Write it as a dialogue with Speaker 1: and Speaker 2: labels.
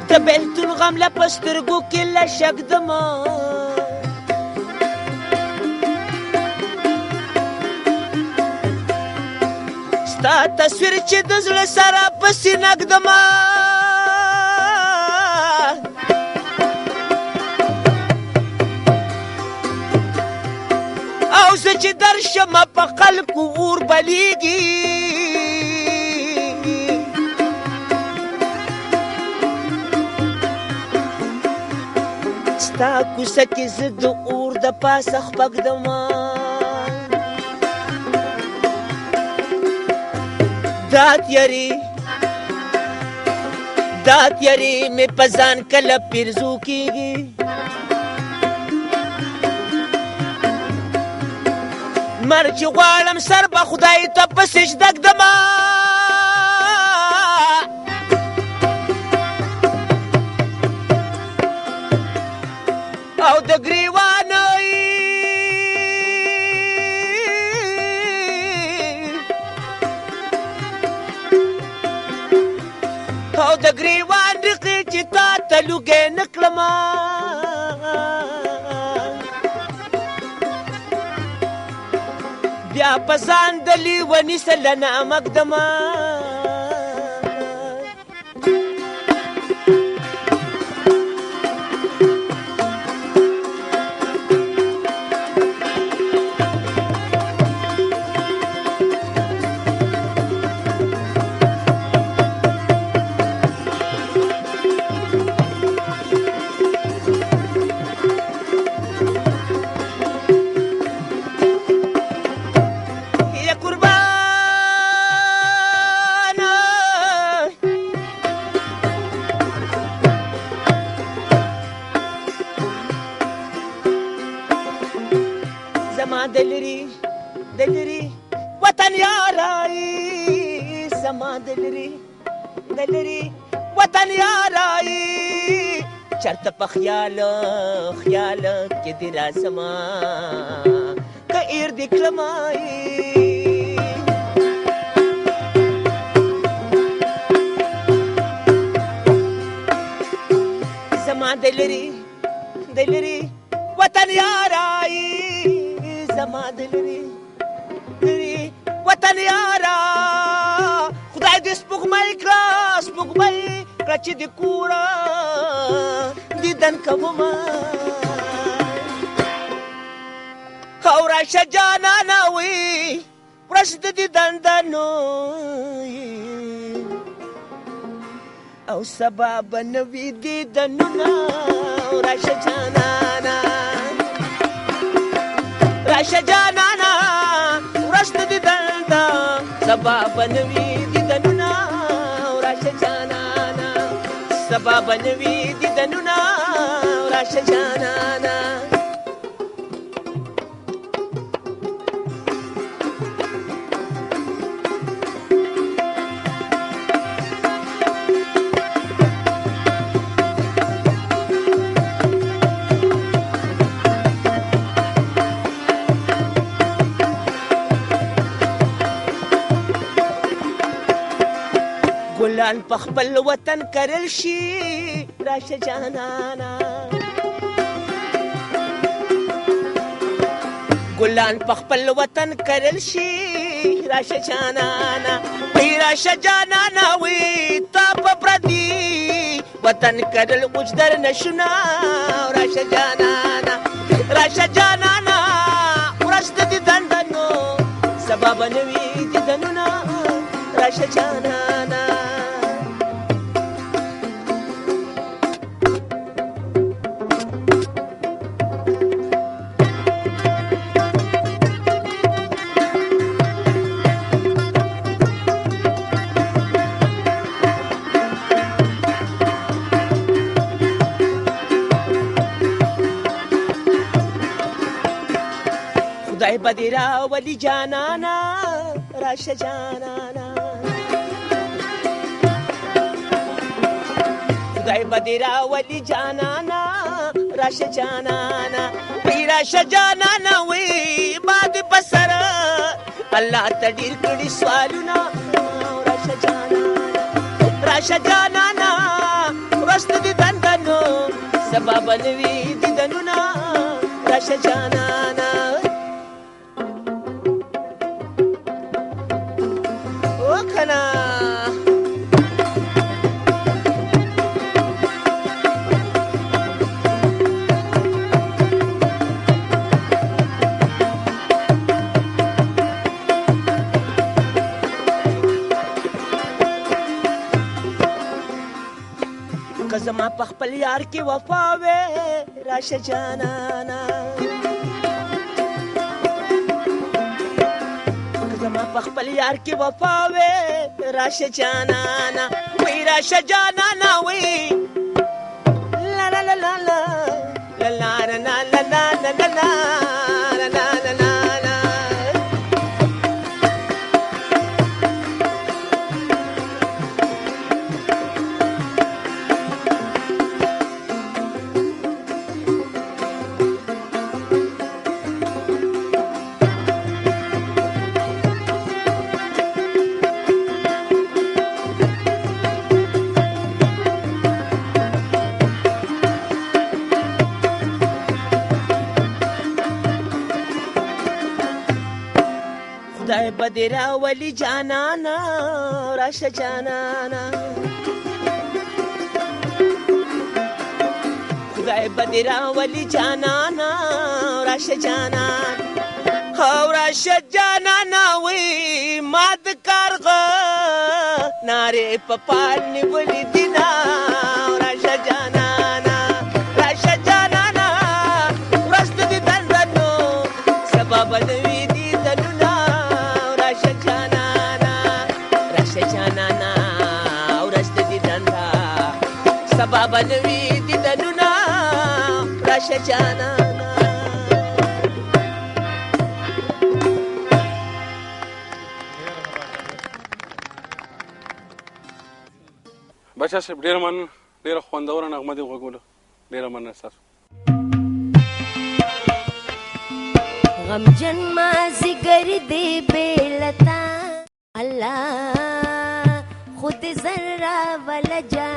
Speaker 1: د بیلتون غم له په سترګو کې له شک دمه ستا تصویر چې د زړه سره پسې نږدمه او زه چې درشمه په خلکو اور بلیږي ستا کوڅه کې زه د اور د پاسه خپږدمه دا تیارې مې په ځان کله پیرزو کېږي مر چې غواړم سر به خدای ته په سجده ږدمه او د ګریوانۍ او د ګریوان ریقې چې تا ته لوګی نه کړمه بیا په ځان د لیوني سلنه مږدمه زما دلري وطن یارای زما دلري وطن یارای چرته په خیال کې دې راسما که ایر دې کړمای زما دلري وطن یارای زما دلري وطن یارا خدای دې سپوږمۍ کړه چې د کوره دیدن کومه او راشه جانانه وي ورځ د دیدن دنو او سبا به نه وي دیدنونه راشه جانانه راشه جانانه ورځ د دیدن ده سبا به نه وي دیدنونه راشه جانانه سبا به نه وي دیدنونه راشه جانانه ګلان په خپل وطن کرل شي راشه جانانا ګلان په خپل وطن کرل شي راشه جانانا وی راشه جانانا وی تا په پردي وطن کرل اوجدر نشنا راشه جانانا ورځ د دیدن دنو سبب نوي دیدنونه راشه جانانا خدای بدی راولی جانانا راشه جانانا خدای بدی راولی جانانا راشه جانانا وی راشه جانانا وی باد بسر الله ته ډېر کړي سوالونه راشه جانانه راشه جانانه ورځ د دیدنونو سبا به نه وي دیدنونه راشه جانانه وکنه که زما په خپل یار کې وفا وې راشه جانانه که زما په خپل یار کې وفا وې راشه جانانه وی راشه جانانه وی لا لا لا لا لا لا لا لا لا لا لا لا لا خدای به دې راولي جانانه راشه جانانه خدای به دې راولي جانانه راشه جانان او راشه جانانه وی ما د کارغه نارې په پال نیولې دینه راشه جانانه راشه جانانه ورځ د دیدنونو سبا به نه وي دیدنونه راشه جانانه ورځ د دیدنه سبا به نه وي دیدنونه راشه جانانه
Speaker 2: بچا صاحب ډېره مننه ډېره خوندوره نغمه دې وغږوله ډېره مننه ستاسو
Speaker 3: غمجن مازیګر دې بېلتا الله خود ذره ولا جا